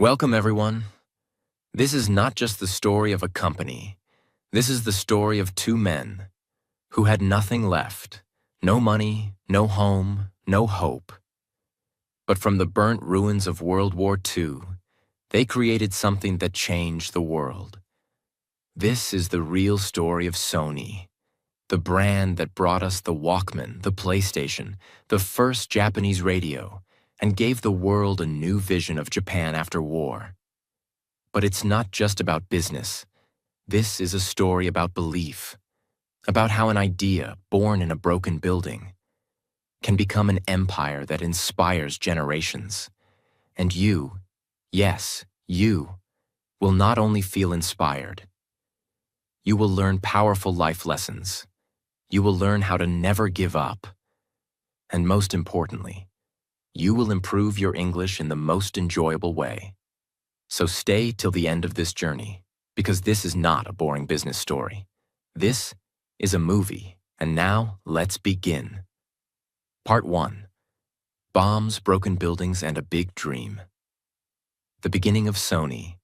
Welcome, everyone. This is not just the story of a company. This is the story of two men who had nothing left, no money, no home, no hope. But from the burnt ruins of World War II, they created something that changed the world. This is the real story of Sony, the brand that brought us the Walkman, the PlayStation, the first Japanese radio, and gave the world a new vision of Japan after war. But it's not just about business. This is a story about belief, about how an idea born in a broken building can become an empire that inspires generations. And you, yes, you, will not only feel inspired. You will learn powerful life lessons. You will learn how to never give up. And most importantly, you will improve your English in the most enjoyable way. So stay till the end of this journey, because this is not a boring business story. This is a movie, and now let's begin. Part 1. Bombs, Broken Buildings, and a Big Dream. The beginning of Sony.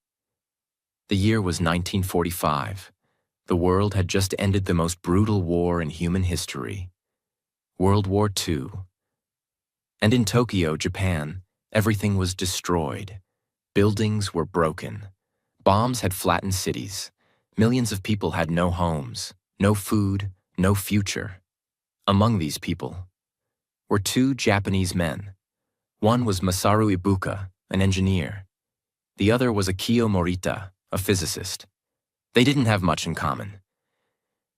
The year was 1945. The world had just ended the most brutal war in human history, World War II. And in Tokyo, Japan, everything was destroyed. Buildings were broken. Bombs had flattened cities. Millions of people had no homes, no food, no future. Among these people were two Japanese men. One was Masaru Ibuka, an engineer. The other was Akio Morita, a physicist. They didn't have much in common.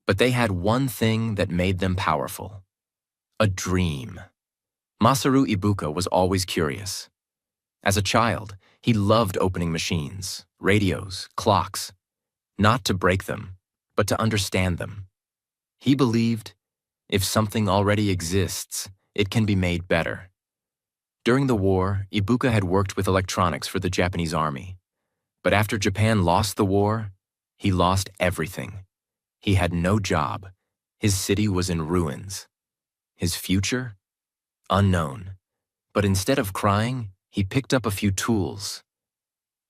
But they had one thing that made them powerful: a dream. Masaru Ibuka was always curious. As a child, he loved opening machines, radios, clocks, not to break them, but to understand them. He believed, if something already exists, it can be made better. During the war, Ibuka had worked with electronics for the Japanese army. But after Japan lost the war, he lost everything. He had no job. His city was in ruins. His future? Unknown. But instead of crying, he picked up a few tools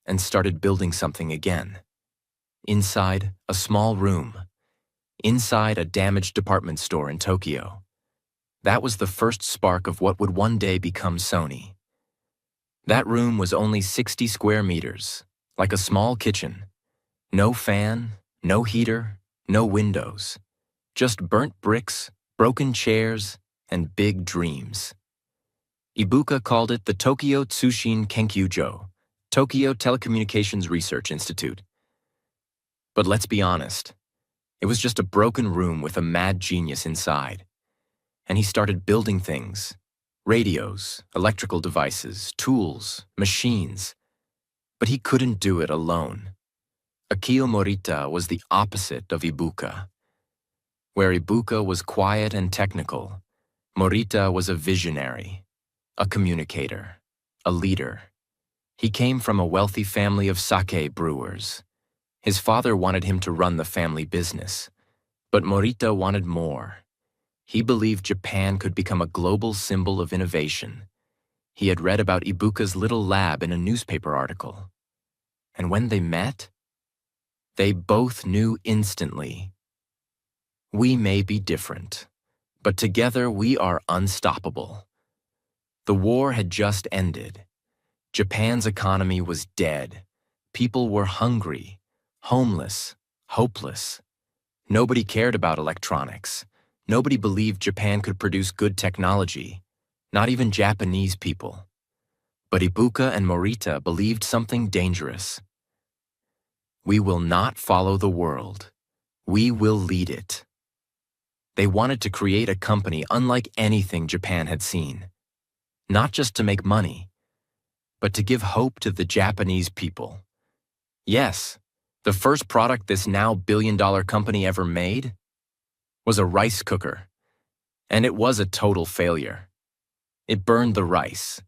and started building something again. Inside a small room. Inside a damaged department store in Tokyo. That was the first spark of what would one day become Sony. That room was only 60 square meters, like a small kitchen. No fan, no heater, no windows. Just burnt bricks, broken chairs, and big dreams. Ibuka called it the Tokyo Tsushin Kenkyujo, Tokyo Telecommunications Research Institute. But let's be honest, it was just a broken room with a mad genius inside. And he started building things: radios, electrical devices, tools, machines. But he couldn't do it alone. Akio Morita was the opposite of Ibuka. Where Ibuka was quiet and technical, Morita was a visionary, a communicator, a leader. He came from a wealthy family of sake brewers. His father wanted him to run the family business, but Morita wanted more. He believed Japan could become a global symbol of innovation. He had read about Ibuka's little lab in a newspaper article. And when they met, they both knew instantly. We may be different, but together we are unstoppable. The war had just ended. Japan's economy was dead. People were hungry, homeless, hopeless. Nobody cared about electronics. Nobody believed Japan could produce good technology, not even Japanese people. But Ibuka and Morita believed something dangerous. We will not follow the world. We will lead it. They wanted to create a company unlike anything Japan had seen. Not just to make money, but to give hope to the Japanese people. Yes, the first product this now billion-dollar company ever made was a rice cooker. And it was a total failure. It burned the rice.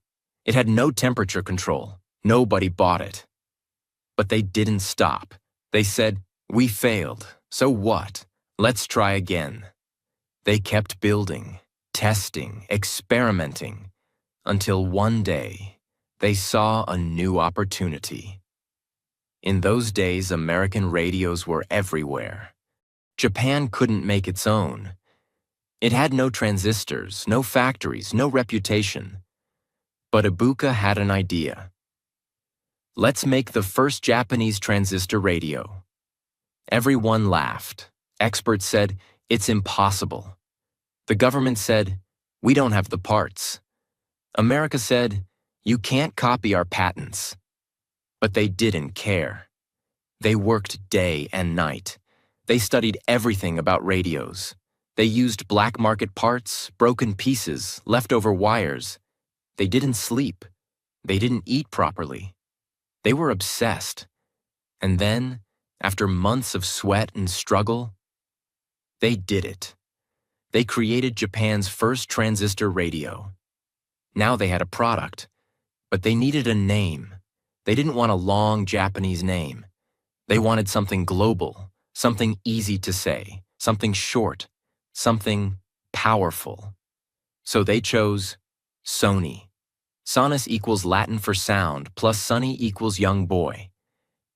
It had no temperature control. Nobody bought it. But they didn't stop. They said, "We failed. So what? Let's try again." They kept building, testing, experimenting, until one day, They saw a new opportunity. In those days, American radios were everywhere. Japan couldn't make its own. It had no transistors, no factories, no reputation. But Ibuka had an idea. Let's make the first Japanese transistor radio. Everyone laughed. Experts said, it's impossible. The government said, we don't have the parts. America said, you can't copy our patents. But they didn't care. They worked day and night. They studied everything about radios. They used black market parts, broken pieces, leftover wires. They didn't sleep. They didn't eat properly. They were obsessed. And then, after months of sweat and struggle, they did it. They created Japan's first transistor radio. Now they had a product, but they needed a name. They didn't want a long Japanese name. They wanted something global, something easy to say, something short, something powerful. So they chose Sony. Sonus equals Latin for sound, plus Sonny equals young boy.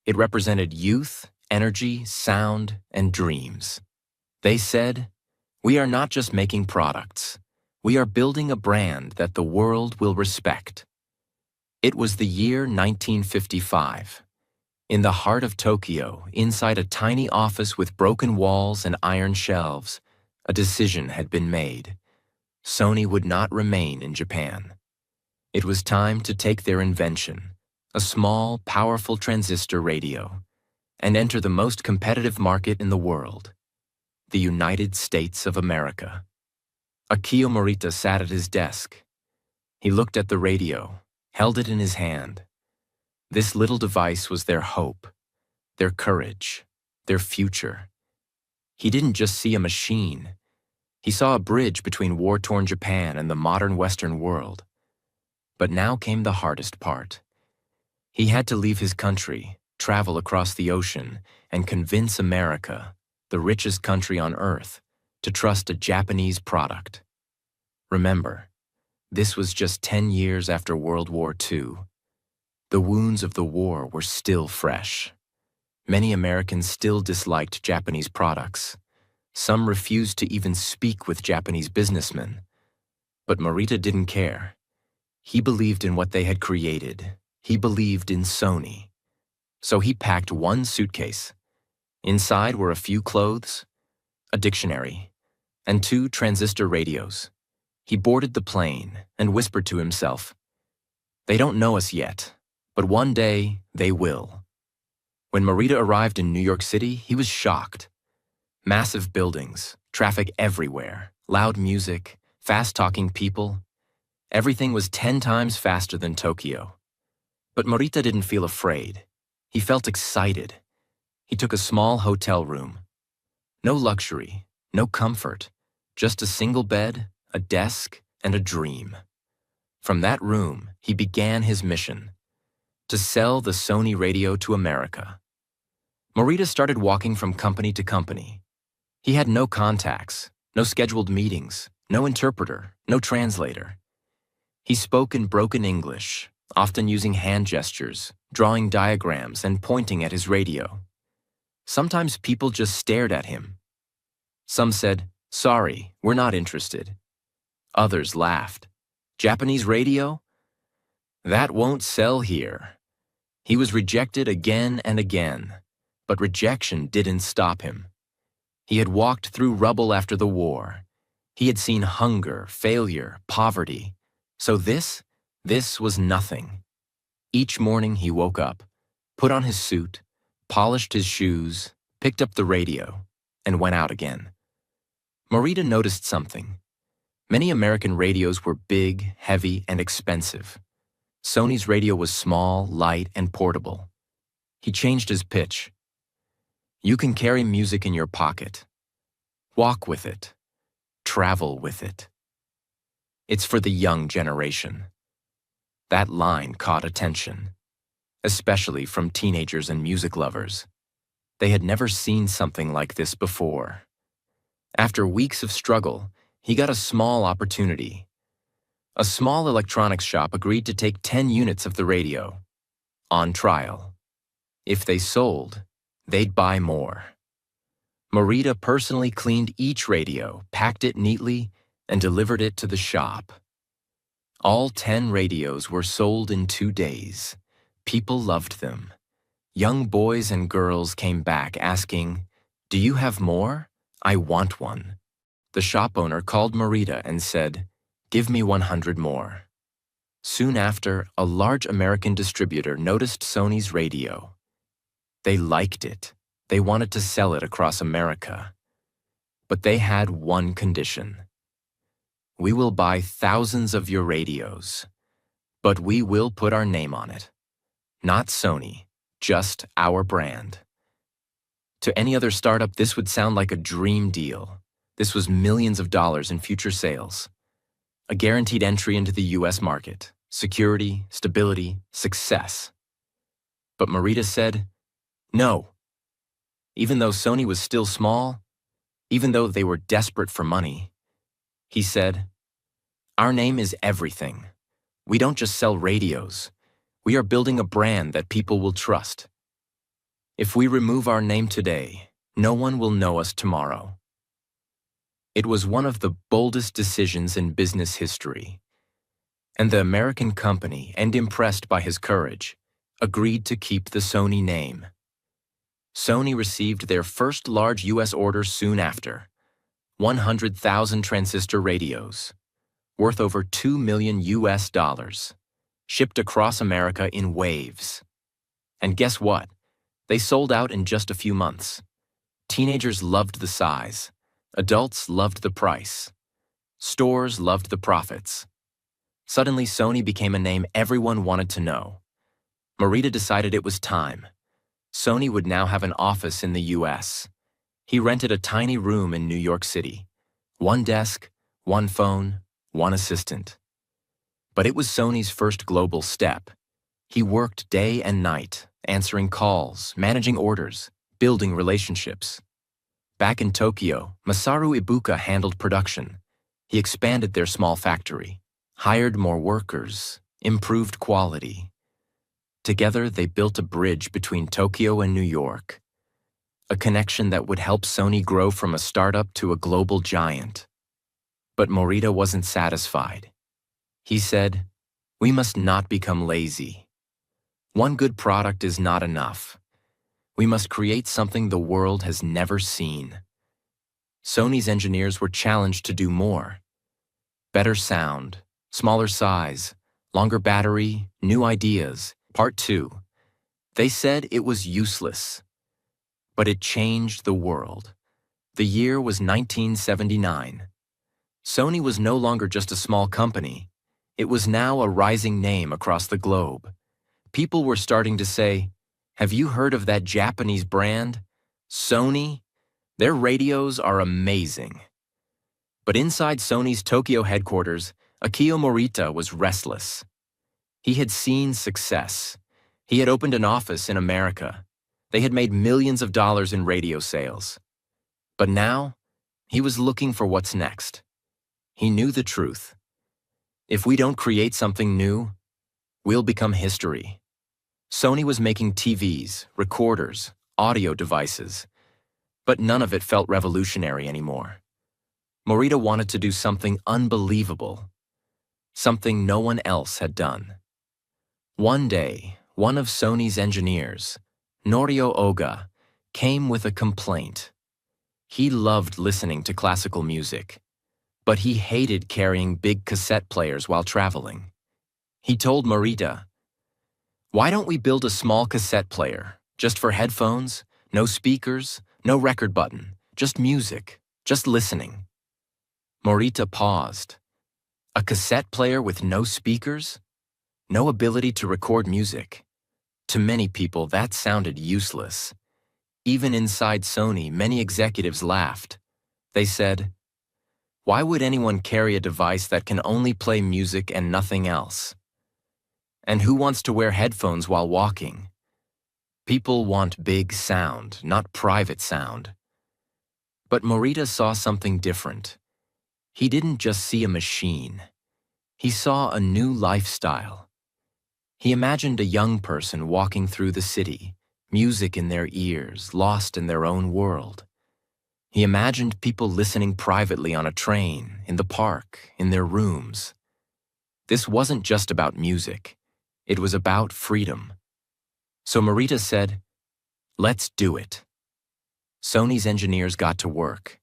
It represented youth, energy, sound, and dreams. They said, we are not just making products. We are building a brand that the world will respect. It was the year 1955. In the heart of Tokyo, inside a tiny office with broken walls and iron shelves, a decision had been made. Sony would not remain in Japan. It was time to take their invention, a small, powerful transistor radio, and enter the most competitive market in the world, the United States of America. Akio Morita sat at his desk. He looked at the radio, held it in his hand. This little device was their hope, their courage, their future. He didn't just see a machine. He saw a bridge between war-torn Japan and the modern Western world. But now came the hardest part. He had to leave his country, travel across the ocean, and convince America, the richest country on earth, to trust a Japanese product. Remember, this was just 10 years after World War II. The wounds of the war were still fresh. Many Americans still disliked Japanese products. Some refused to even speak with Japanese businessmen. But Morita didn't care. He believed in what they had created. He believed in Sony. So he packed one suitcase. Inside were a few clothes, a dictionary, and 2 transistor radios. He boarded the plane and whispered to himself, they don't know us yet, but one day they will. When Morita arrived in New York City, he was shocked. Massive buildings, traffic everywhere, loud music, fast-talking people. Everything was 10 times faster than Tokyo. But Morita didn't feel afraid. He felt excited. He took a small hotel room. No luxury, no comfort, just a single bed, a desk, and a dream. From that room, he began his mission, to sell the Sony radio to America. Morita started walking from company to company. He had no contacts, no scheduled meetings, no interpreter, no translator. He spoke in broken English, often using hand gestures, drawing diagrams, and pointing at his radio. Sometimes people just stared at him. Some said, sorry, we're not interested. Others laughed. Japanese radio? That won't sell here. He was rejected again and again, but rejection didn't stop him. He had walked through rubble after the war. He had seen hunger, failure, poverty. So this was nothing. Each morning he woke up, put on his suit, polished his shoes, picked up the radio, and went out again. Morita noticed something. Many American radios were big, heavy, and expensive. Sony's radio was small, light, and portable. He changed his pitch. You can carry music in your pocket. Walk with it. Travel with it. It's for the young generation. That line caught attention, especially from teenagers and music lovers. They had never seen something like this before. After weeks of struggle, he got a small opportunity. A small electronics shop agreed to take 10 units of the radio, on trial. If they sold, they'd buy more. Marita personally cleaned each radio, packed it neatly, and delivered it to the shop. All 10 radios were sold in 2 days. People loved them. Young boys and girls came back asking, "Do you have more? I want one." The shop owner called Marita and said, "Give me 100 more." Soon after, a large American distributor noticed Sony's radio. They liked it. They wanted to sell it across America. But they had one condition. "We will buy thousands of your radios, but we will put our name on it. Not Sony, just our brand." To any other startup, this would sound like a dream deal. This was millions of dollars in future sales. A guaranteed entry into the US market, security, stability, success. But Marita said, no. Even though Sony was still small, even though they were desperate for money, he said, "Our name is everything. We don't just sell radios. We are building a brand that people will trust. If we remove our name today, no one will know us tomorrow." It was one of the boldest decisions in business history. And the American company, and impressed by his courage, agreed to keep the Sony name. Sony received their first large US order soon after, 100,000 transistor radios, worth over $2 million, shipped across America in waves. And guess what? They sold out in just a few months. Teenagers loved the size. Adults loved the price. Stores loved the profits. Suddenly, Sony became a name everyone wanted to know. Marita decided it was time. Sony would now have an office in the US. He rented a tiny room in New York City. One desk, one phone, one assistant. But it was Sony's first global step. He worked day and night, answering calls, managing orders, building relationships. Back in Tokyo, Masaru Ibuka handled production. He expanded their small factory, hired more workers, improved quality. Together, they built a bridge between Tokyo and New York, a connection that would help Sony grow from a startup to a global giant. But Morita wasn't satisfied. He said, "We must not become lazy. One good product is not enough. We must create something the world has never seen." Sony's engineers were challenged to do more. Better sound, smaller size, longer battery, new ideas. Part 2. They said it was useless. But it changed the world. The year was 1979. Sony was no longer just a small company. It was now a rising name across the globe. People were starting to say, "Have you heard of that Japanese brand? Sony? Their radios are amazing." But inside Sony's Tokyo headquarters, Akio Morita was restless. He had seen success. He had opened an office in America. They had made millions of dollars in radio sales. But now, he was looking for what's next. He knew the truth. If we don't create something new, we'll become history. Sony was making TVs, recorders, audio devices, but none of it felt revolutionary anymore. Morita wanted to do something unbelievable, something no one else had done. One day, one of Sony's engineers, Norio Oga, came with a complaint. He loved listening to classical music, but he hated carrying big cassette players while traveling. He told Morita, "Why don't we build a small cassette player, just for headphones, no speakers, no record button, just music, just listening?" Morita paused. A cassette player with no speakers? No ability to record music? To many people, that sounded useless. Even inside Sony, many executives laughed. They said, "Why would anyone carry a device that can only play music and nothing else? And who wants to wear headphones while walking? People want big sound, not private sound." But Morita saw something different. He didn't just see a machine. He saw a new lifestyle. He imagined a young person walking through the city, music in their ears, lost in their own world. He imagined people listening privately on a train, in the park, in their rooms. This wasn't just about music. It was about freedom. So Marita said, "Let's do it." Sony's engineers got to work.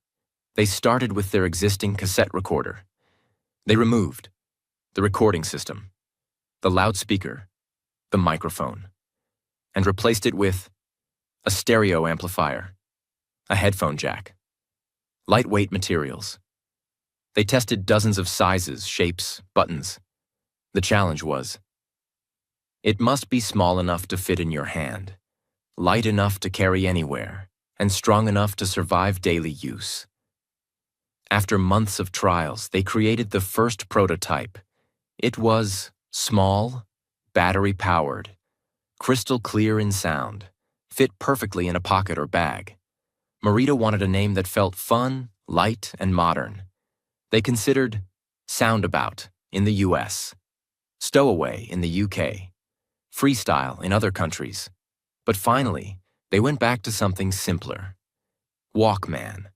They started with their existing cassette recorder. They removed the recording system, the loudspeaker, the microphone, and replaced it with a stereo amplifier, a headphone jack, lightweight materials. They tested dozens of sizes, shapes, buttons. The challenge was, it must be small enough to fit in your hand, light enough to carry anywhere, and strong enough to survive daily use. After months of trials, they created the first prototype. It was small, battery-powered, crystal clear in sound, fit perfectly in a pocket or bag. Marita wanted a name that felt fun, light, and modern. They considered Soundabout in the US, Stowaway in the UK, Freestyle in other countries. But finally, they went back to something simpler. Walkman.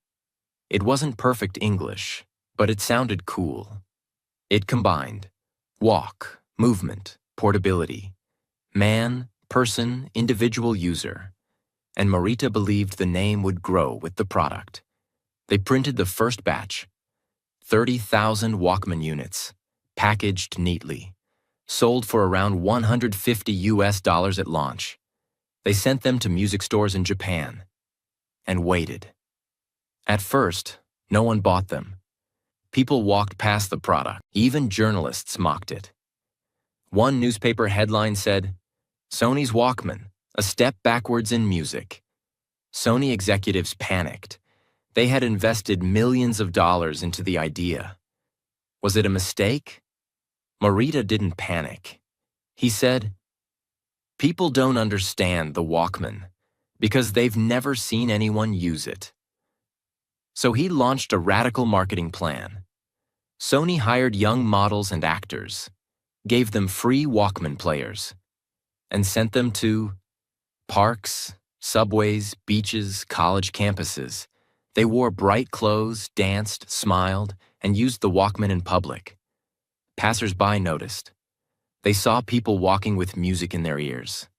It wasn't perfect English, but it sounded cool. It combined walk, movement, portability, man, person, individual user. And Marita believed the name would grow with the product. They printed the first batch, 30,000 Walkman units, packaged neatly, sold for around $150 at launch. They sent them to music stores in Japan and waited. At first, no one bought them. People walked past the product. Even journalists mocked it. One newspaper headline said, "Sony's Walkman, a step backwards in music." Sony executives panicked. They had invested millions of dollars into the idea. Was it a mistake? Marita didn't panic. He said, "People don't understand the Walkman because they've never seen anyone use it." So he launched a radical marketing plan. Sony hired young models and actors, gave them free Walkman players, and sent them to parks, subways, beaches, college campuses. They wore bright clothes, danced, smiled, and used the Walkman in public. Passers-by noticed. They saw people walking with music in their ears.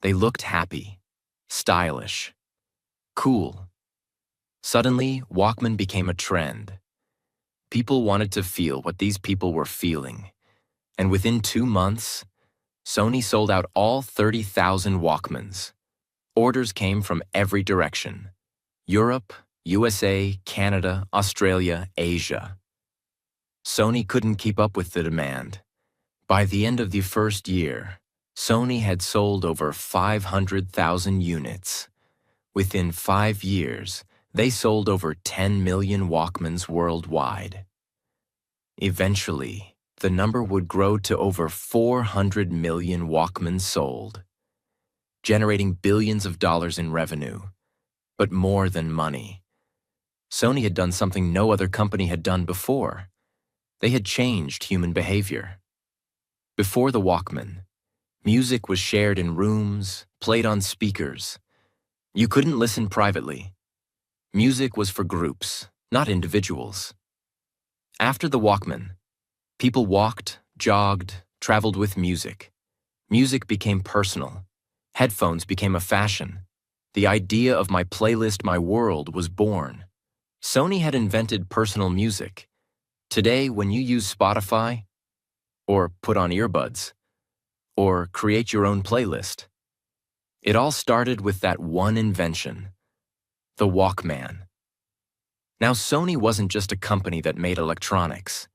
They looked happy, stylish, cool. Suddenly, Walkman became a trend. People wanted to feel what these people were feeling. And within 2 months, Sony sold out all 30,000 Walkmans. Orders came from every direction: Europe, USA, Canada, Australia, Asia. Sony couldn't keep up with the demand. By the end of the first year, Sony had sold over 500,000 units. Within 5 years, they sold over 10 million Walkmans worldwide. Eventually, the number would grow to over 400 million Walkmans sold, generating billions of dollars in revenue. But more than money, Sony had done something no other company had done before. They had changed human behavior. Before the Walkman, music was shared in rooms, played on speakers. You couldn't listen privately. Music was for groups, not individuals. After the Walkman, people walked, jogged, traveled with music. Music became personal. Headphones became a fashion. The idea of my playlist, my world was born. Sony had invented personal music. Today, when you use Spotify, or put on earbuds, or create your own playlist, it all started with that one invention, the Walkman. Now, Sony wasn't just a company that made electronics.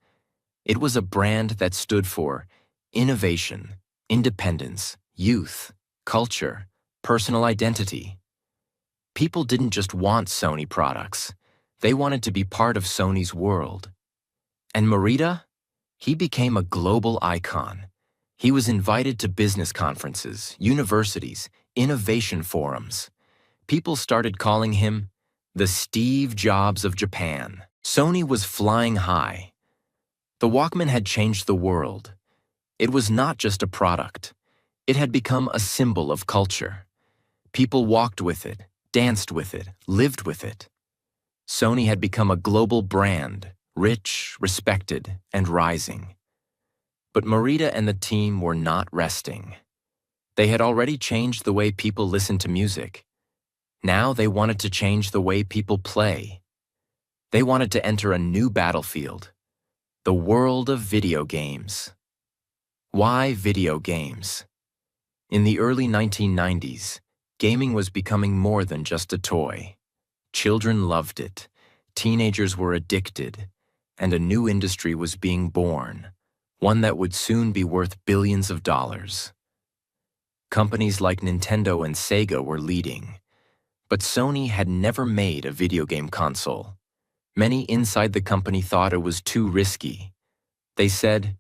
It was a brand that stood for innovation, independence, youth, culture, personal identity. People didn't just want Sony products. They wanted to be part of Sony's world. And Marita? He became a global icon. He was invited to business conferences, universities, innovation forums. People started calling him the Steve Jobs of Japan. Sony was flying high. The Walkman had changed the world. It was not just a product. It had become a symbol of culture. People walked with it, danced with it, lived with it. Sony had become a global brand, rich, respected, and rising. But Marita and the team were not resting. They had already changed the way people listened to music. Now they wanted to change the way people play. They wanted to enter a new battlefield, the world of video games. Why video games? In the early 1990s, gaming was becoming more than just a toy. Children loved it, teenagers were addicted, and a new industry was being born, one that would soon be worth billions of dollars. Companies like Nintendo and Sega were leading, but Sony had never made a video game console. Many inside the company thought it was too risky. They said,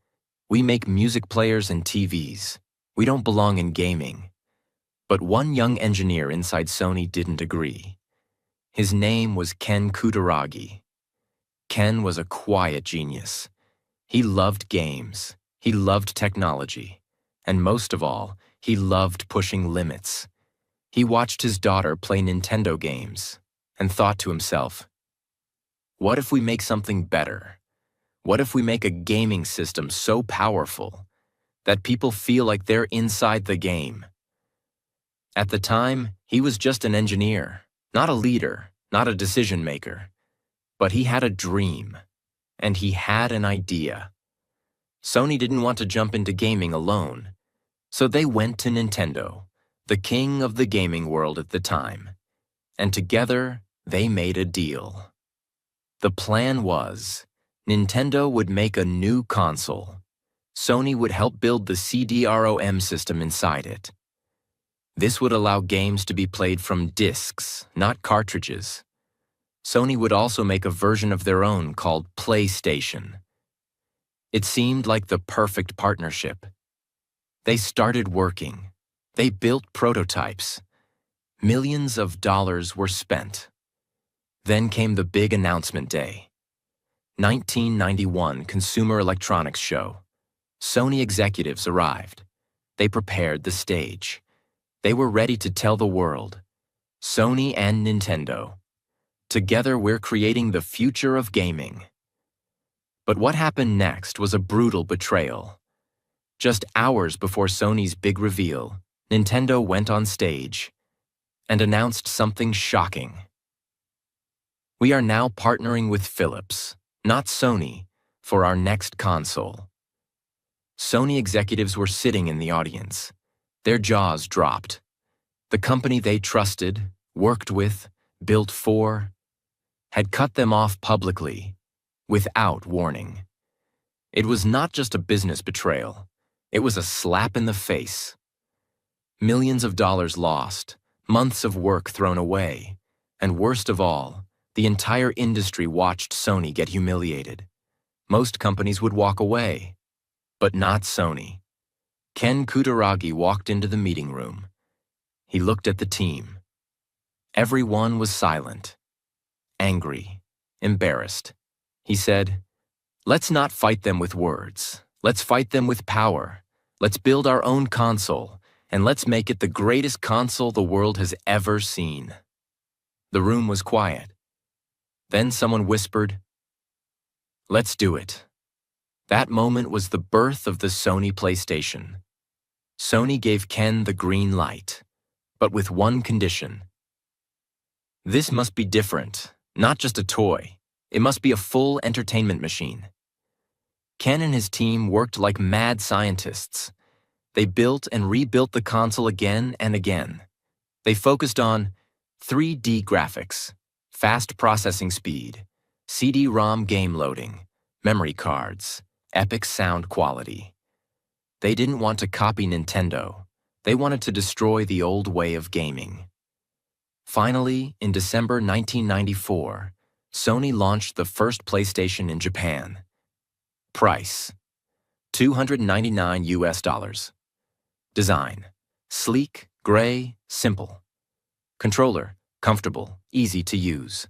"We make music players and TVs. We don't belong in gaming." But one young engineer inside Sony didn't agree. His name was Ken Kutaragi. Ken was a quiet genius. He loved games, he loved technology, and most of all, he loved pushing limits. He watched his daughter play Nintendo games and thought to himself, what if we make something better? What if we make a gaming system so powerful that people feel like they're inside the game? At the time, he was just an engineer, not a leader, not a decision maker. But he had a dream, and he had an idea. Sony didn't want to jump into gaming alone, so they went to Nintendo, the king of the gaming world at the time, and together they made a deal. The plan was, Nintendo would make a new console. Sony would help build the CD-ROM system inside it. This would allow games to be played from discs, not cartridges. Sony would also make a version of their own called PlayStation. It seemed like the perfect partnership. They started working. They built prototypes. Millions of dollars were spent. Then came the big announcement day. 1991 Consumer Electronics Show. Sony executives arrived. They prepared the stage. They were ready to tell the world. Sony and Nintendo. Together we're creating the future of gaming. But what happened next was a brutal betrayal. Just hours before Sony's big reveal, Nintendo went on stage and announced something shocking. We are now partnering with Philips, not Sony, for our next console. Sony executives were sitting in the audience. Their jaws dropped. The company they trusted, worked with, built for, had cut them off publicly, without warning. It was not just a business betrayal. It was a slap in the face. Millions of dollars lost, months of work thrown away, and worst of all, the entire industry watched Sony get humiliated. Most companies would walk away, but not Sony. Ken Kutaragi walked into the meeting room. He looked at the team. Everyone was silent, angry, embarrassed. He said, "Let's not fight them with words. Let's fight them with power. Let's build our own console, and let's make it the greatest console the world has ever seen." The room was quiet. Then someone whispered, "Let's do it." That moment was the birth of the Sony PlayStation. Sony gave Ken the green light, but with one condition. This must be different, not just a toy. It must be a full entertainment machine. Ken and his team worked like mad scientists. They built and rebuilt the console again and again. They focused on 3D graphics, fast processing speed, CD-ROM game loading, memory cards, epic sound quality. They didn't want to copy Nintendo. They wanted to destroy the old way of gaming. Finally, in December 1994, Sony launched the first PlayStation in Japan. Price: $299. Design: sleek, gray, simple. Controller: comfortable, easy to use.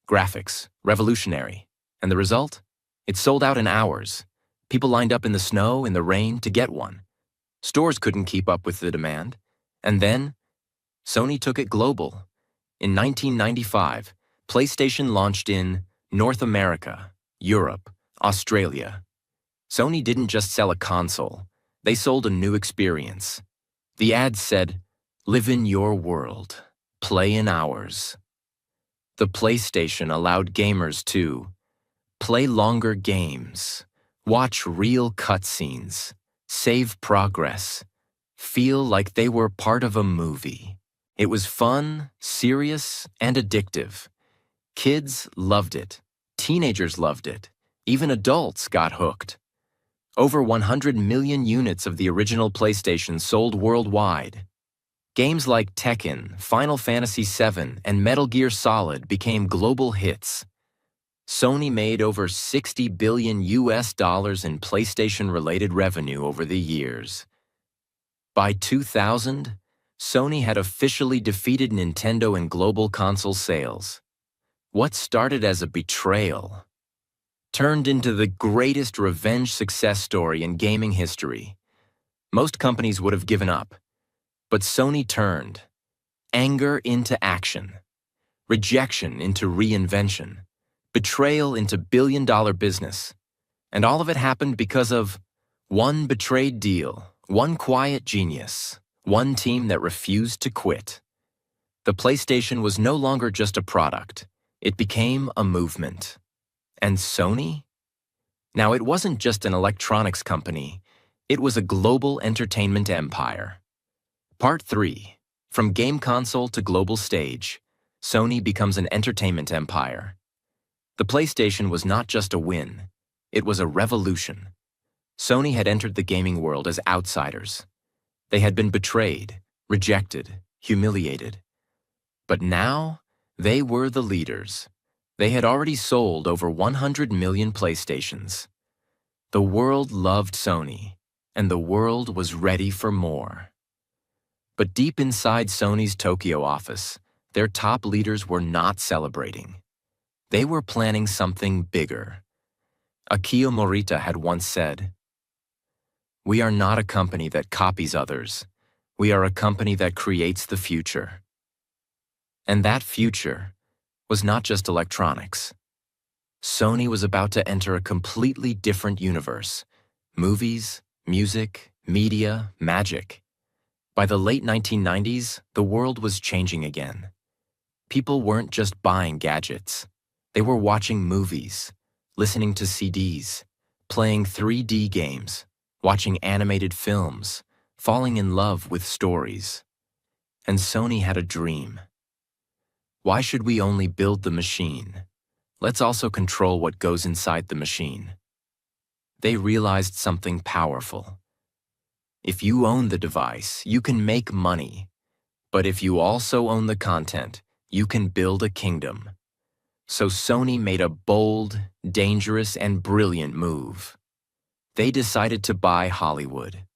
Graphics: revolutionary. And the result? It sold out in hours. People lined up in the snow, in the rain, to get one. Stores couldn't keep up with the demand. And then, Sony took it global. In 1995, PlayStation launched in North America, Europe, Australia. Sony didn't just sell a console, they sold a new experience. The ads said, "Live in your world, play in ours." The PlayStation allowed gamers to play longer games, watch real cutscenes, save progress, feel like they were part of a movie. It was fun, serious, and addictive. Kids loved it. Teenagers loved it. Even adults got hooked. Over 100 million units of the original PlayStation sold worldwide. Games like Tekken, Final Fantasy VII, and Metal Gear Solid became global hits. Sony made over $60 billion in PlayStation-related revenue over the years. By 2000, Sony had officially defeated Nintendo in global console sales. What started as a betrayal turned into the greatest revenge success story in gaming history. Most companies would have given up, but Sony turned anger into action, rejection into reinvention, betrayal into billion-dollar business. And all of it happened because of one betrayed deal, one quiet genius, one team that refused to quit. The PlayStation was no longer just a product. It became a movement. And Sony? Now, it wasn't just an electronics company. It was a global entertainment empire. Part 3. From game console to global stage, Sony becomes an entertainment empire. The PlayStation was not just a win. It was a revolution. Sony had entered the gaming world as outsiders. They had been betrayed, rejected, humiliated. But now, they were the leaders. They had already sold over 100 million PlayStations. The world loved Sony, and the world was ready for more. But deep inside Sony's Tokyo office, their top leaders were not celebrating. They were planning something bigger. Akio Morita had once said, "We are not a company that copies others. We are a company that creates the future." And that future was not just electronics. Sony was about to enter a completely different universe: movies, music, media, magic. By the late 1990s, the world was changing again. People weren't just buying gadgets. They were watching movies, listening to CDs, playing 3D games, watching animated films, falling in love with stories. And Sony had a dream. Why should we only build the machine? Let's also control what goes inside the machine. They realized something powerful. If you own the device, you can make money. But if you also own the content, you can build a kingdom. So Sony made a bold, dangerous, and brilliant move. They decided to buy Hollywood.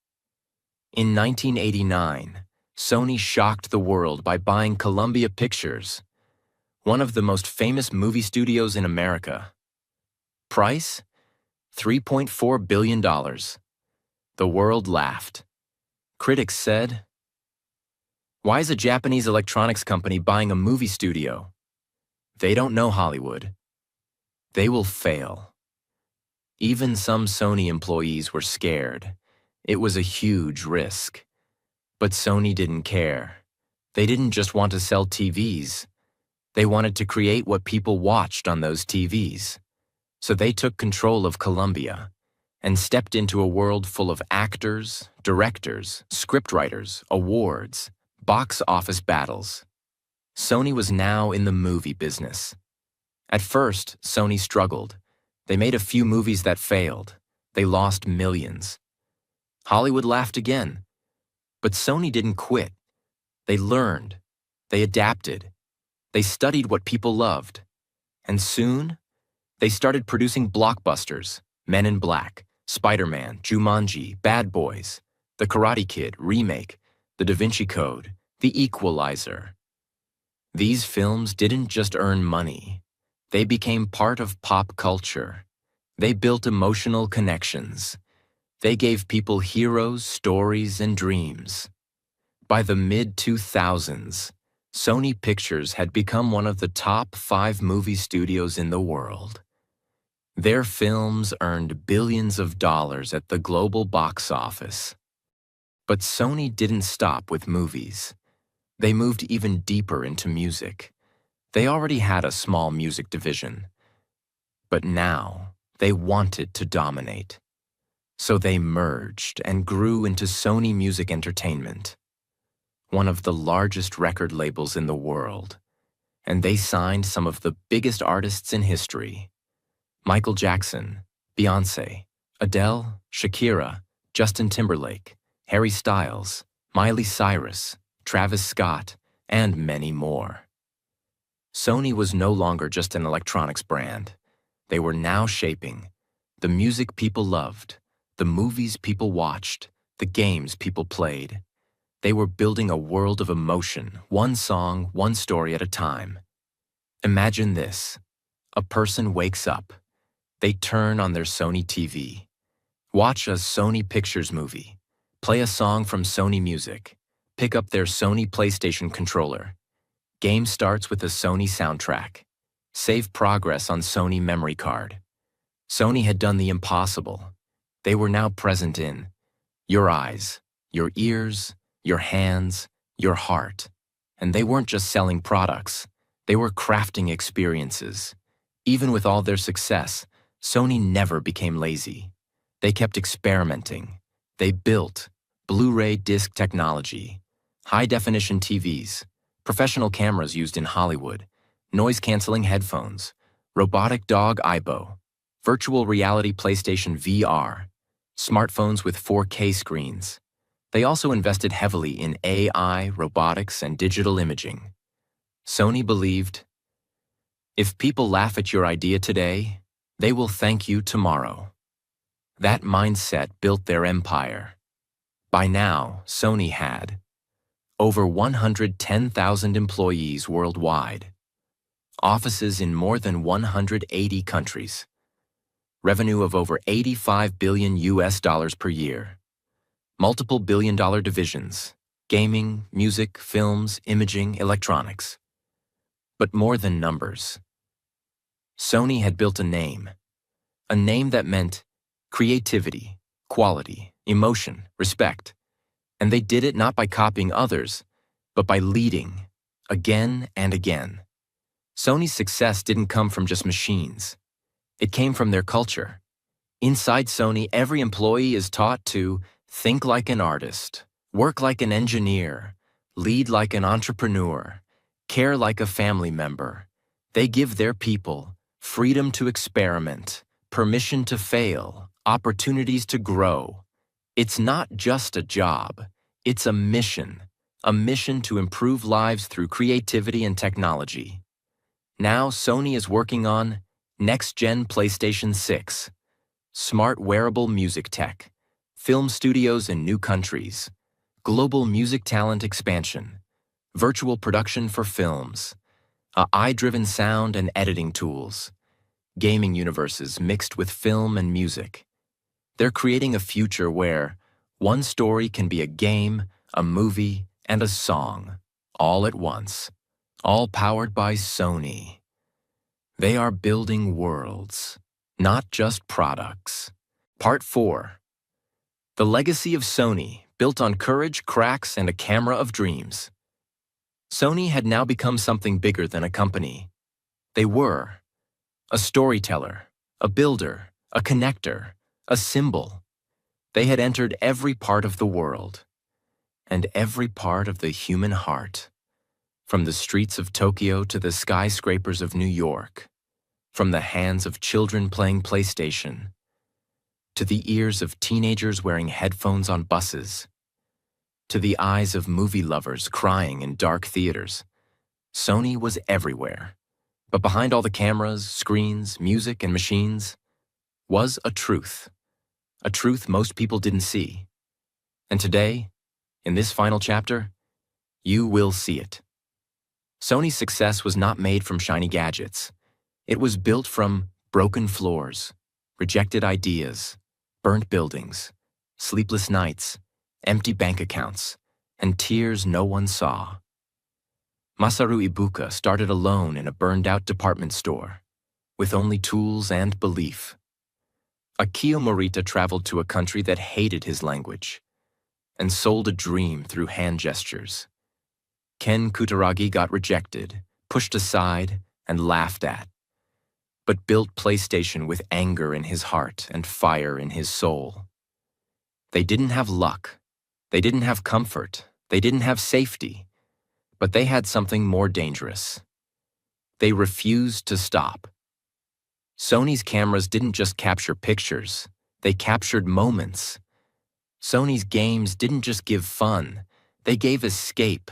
In 1989, Sony shocked the world by buying Columbia Pictures, one of the most famous movie studios in America. Price? $3.4 billion. The world laughed. Critics said, "Why is a Japanese electronics company buying a movie studio? They don't know Hollywood. They will fail." Even some Sony employees were scared. It was a huge risk. But Sony didn't care. They didn't just want to sell TVs. They wanted to create what people watched on those TVs. So they took control of Columbia and stepped into a world full of actors, directors, scriptwriters, awards, box office battles. Sony was now in the movie business. At first, Sony struggled. They made a few movies that failed. They lost millions. Hollywood laughed again. But Sony didn't quit. They learned. They adapted. They studied what people loved. And soon, they started producing blockbusters: Men in Black, Spider-Man, Jumanji, Bad Boys, The Karate Kid remake, The Da Vinci Code, The Equalizer. These films didn't just earn money. They became part of pop culture. They built emotional connections. They gave people heroes, stories, and dreams. By the mid-2000s, Sony Pictures had become one of the top 5 movie studios in the world. Their films earned billions of dollars at the global box office. But Sony didn't stop with movies. They moved even deeper into music. They already had a small music division. But now, they wanted to dominate. So they merged and grew into Sony Music Entertainment, one of the largest record labels in the world. And they signed some of the biggest artists in history: Michael Jackson, Beyoncé, Adele, Shakira, Justin Timberlake, Harry Styles, Miley Cyrus, Travis Scott, and many more. Sony was no longer just an electronics brand. They were now shaping the music people loved, the movies people watched, the games people played. They were building a world of emotion, one song, one story at a time. Imagine this. A person wakes up. They turn on their Sony TV, watch a Sony Pictures movie, play a song from Sony Music, pick up their Sony PlayStation controller. Game starts with a Sony soundtrack. Save progress on Sony memory card. Sony had done the impossible. They were now present in your eyes, your ears, your hands, your heart. And they weren't just selling products. They were crafting experiences. Even with all their success, Sony never became lazy. They kept experimenting. They built Blu-ray disc technology, high-definition TVs, professional cameras used in Hollywood, noise-canceling headphones, robotic dog Aibo, virtual reality PlayStation VR, smartphones with 4K screens. They also invested heavily in AI, robotics, and digital imaging. Sony believed, if people laugh at your idea today, they will thank you tomorrow. That mindset built their empire. By now, Sony had over 110,000 employees worldwide, offices in more than 180 countries, revenue of over $85 billion per year, multiple billion-dollar divisions, gaming, music, films, imaging, electronics. But more than numbers. Sony had built a name that meant creativity, quality, emotion, respect. And they did it not by copying others, but by leading, again and again. Sony's success didn't come from just machines. It came from their culture. Inside Sony, every employee is taught to think like an artist, work like an engineer, lead like an entrepreneur, care like a family member. They give their people freedom to experiment, permission to fail, opportunities to grow. It's not just a job, it's a mission to improve lives through creativity and technology. Now Sony is working on next-gen PlayStation 6, smart wearable music tech, film studios in new countries, global music talent expansion, virtual production for films, AI-driven sound and editing tools, gaming universes mixed with film and music. They're creating a future where one story can be a game, a movie, and a song, all at once, all powered by Sony. They are building worlds, not just products. Part 4. The legacy of Sony, built on courage, cracks, and a camera of dreams. Sony had now become something bigger than a company. They were a storyteller, a builder, a connector, a symbol. They had entered every part of the world and every part of the human heart, from the streets of Tokyo to the skyscrapers of New York, from the hands of children playing PlayStation to the ears of teenagers wearing headphones on buses, to the eyes of movie lovers crying in dark theaters. Sony was everywhere. But behind all the cameras, screens, music, and machines was a truth most people didn't see. And today, in this final chapter, you will see it. Sony's success was not made from shiny gadgets. It was built from broken floors, rejected ideas, burnt buildings, sleepless nights, empty bank accounts, and tears no one saw. Masaru Ibuka started alone in a burned-out department store, with only tools and belief. Akio Morita traveled to a country that hated his language and sold a dream through hand gestures. Ken Kutaragi got rejected, pushed aside, and laughed at, but built PlayStation with anger in his heart and fire in his soul. They didn't have luck, they didn't have comfort, they didn't have safety, but they had something more dangerous. They refused to stop. Sony's cameras didn't just capture pictures, they captured moments. Sony's games didn't just give fun, they gave escape.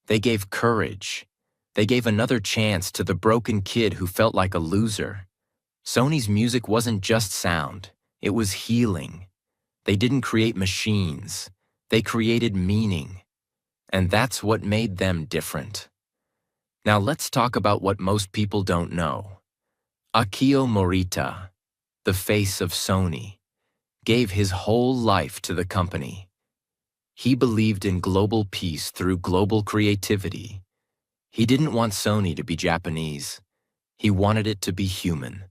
They gave courage. They gave another chance to the broken kid who felt like a loser. Sony's music wasn't just sound, it was healing. They didn't create machines, they created meaning. And that's what made them different. Now let's talk about what most people don't know. Akio Morita, the face of Sony, gave his whole life to the company. He believed in global peace through global creativity. He didn't want Sony to be Japanese. He wanted it to be human.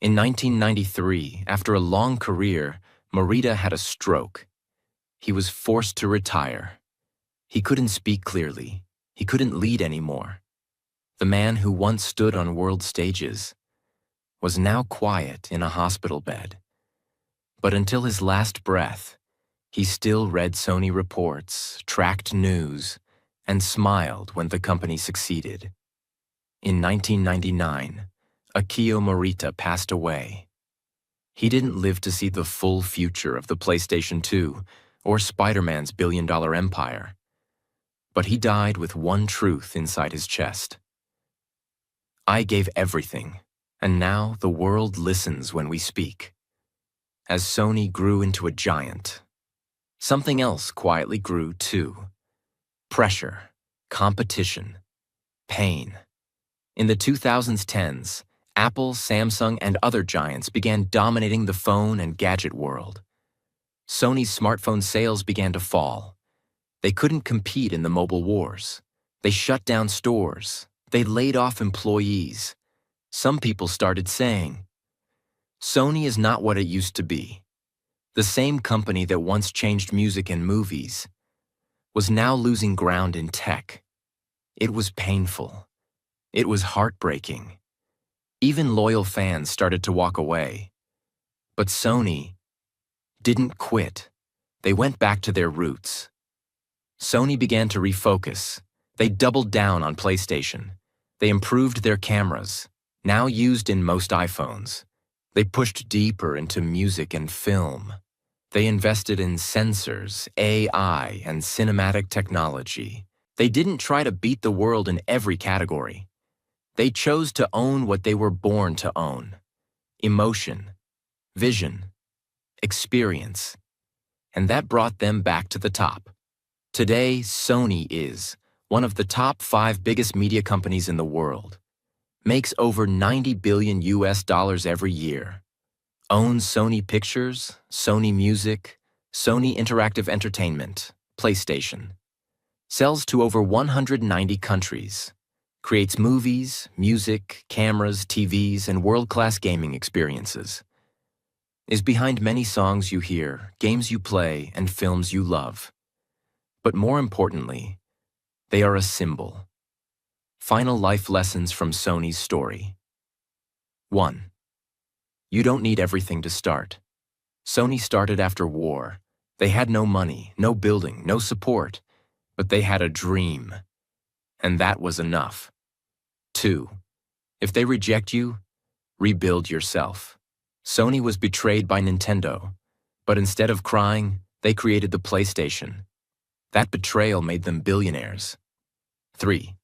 In 1993, after a long career, Morita had a stroke. He was forced to retire. He couldn't speak clearly. He couldn't lead anymore. The man who once stood on world stages was now quiet in a hospital bed. But until his last breath, he still read Sony reports, tracked news, and smiled when the company succeeded. In 1999, Akio Morita passed away. He didn't live to see the full future of the PlayStation 2 or Spider-Man's billion-dollar empire. But he died with one truth inside his chest. I gave everything, and now the world listens when we speak. As Sony grew into a giant, something else quietly grew too. Pressure, competition, pain. In the 2010s, Apple, Samsung, and other giants began dominating the phone and gadget world. Sony's smartphone sales began to fall. They couldn't compete in the mobile wars. They shut down stores. They laid off employees. Some people started saying, Sony is not what it used to be. The same company that once changed music and movies was now losing ground in tech. It was painful. It was heartbreaking. Even loyal fans started to walk away. But Sony didn't quit. They went back to their roots. Sony began to refocus. They doubled down on PlayStation. They improved their cameras, now used in most iPhones. They pushed deeper into music and film. They invested in sensors, AI, and cinematic technology. They didn't try to beat the world in every category. They chose to own what they were born to own: emotion, vision, experience. And that brought them back to the top. Today, Sony is one of the top 5 biggest media companies in the world, makes over $90 billion every year, owns Sony Pictures, Sony Music, Sony Interactive Entertainment, PlayStation, sells to over 190 countries, creates movies, music, cameras, TVs, and world-class gaming experiences, is behind many songs you hear, games you play, and films you love. But more importantly, they are a symbol. Final life lessons from Sony's story. 1. You don't need everything to start. Sony started after war. They had no money, no building, no support, but they had a dream. And that was enough. 2. If they reject you, rebuild yourself. Sony was betrayed by Nintendo, but instead of crying, they created the PlayStation. That betrayal made them billionaires. 3.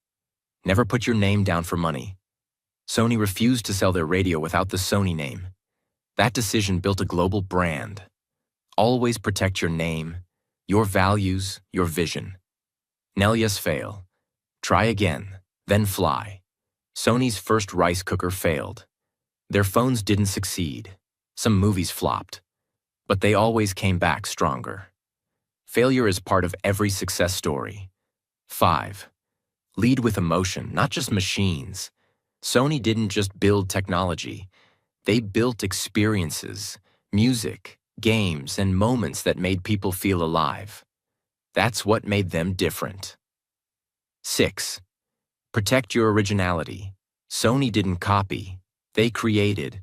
Never put your name down for money. Sony refused to sell their radio without the Sony name. That decision built a global brand. Always protect your name, your values, your vision. Nelias fail. Try again, then fly. Sony's first rice cooker failed. Their phones didn't succeed. Some movies flopped, but they always came back stronger. Failure is part of every success story. 5. Lead with emotion, not just machines. Sony didn't just build technology. They built experiences, music, games, and moments that made people feel alive. That's what made them different. 6. Protect your originality. Sony didn't copy, they created.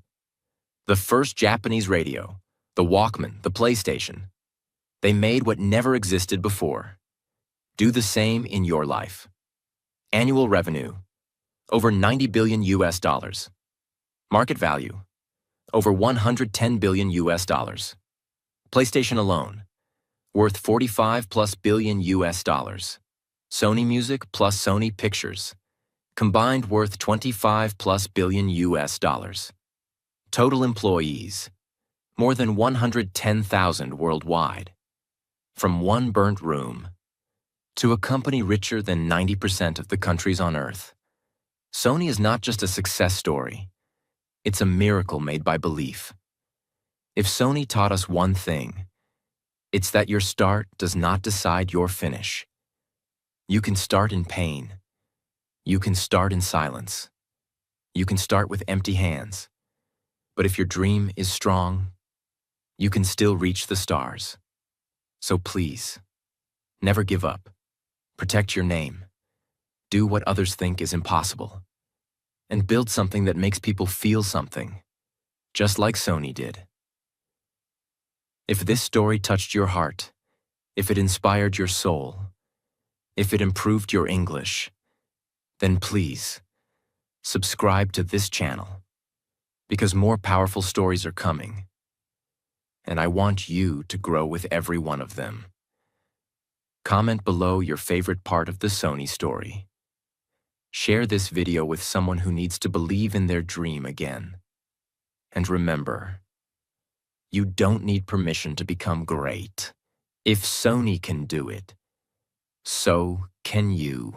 The first Japanese radio, the Walkman, the PlayStation. They made what never existed before. Do the same in your life. Annual revenue, over 90 billion US dollars. Market value, over 110 billion US dollars. PlayStation alone, worth 45 plus billion US dollars. Sony Music plus Sony Pictures, combined worth 25 plus billion US dollars. Total employees, more than 110,000 worldwide. From one burnt room to a company richer than 90% of the countries on Earth. Sony is not just a success story. It's a miracle made by belief. If Sony taught us one thing, it's that your start does not decide your finish. You can start in pain. You can start in silence. You can start with empty hands. But if your dream is strong, you can still reach the stars. So please, never give up. Protect your name. Do what others think is impossible. And build something that makes people feel something, just like Sony did. If this story touched your heart, if it inspired your soul, if it improved your English, then please, subscribe to this channel, because more powerful stories are coming, and I want you to grow with every one of them. Comment below your favorite part of the Sony story. Share this video with someone who needs to believe in their dream again. And remember, you don't need permission to become great. If Sony can do it, so can you.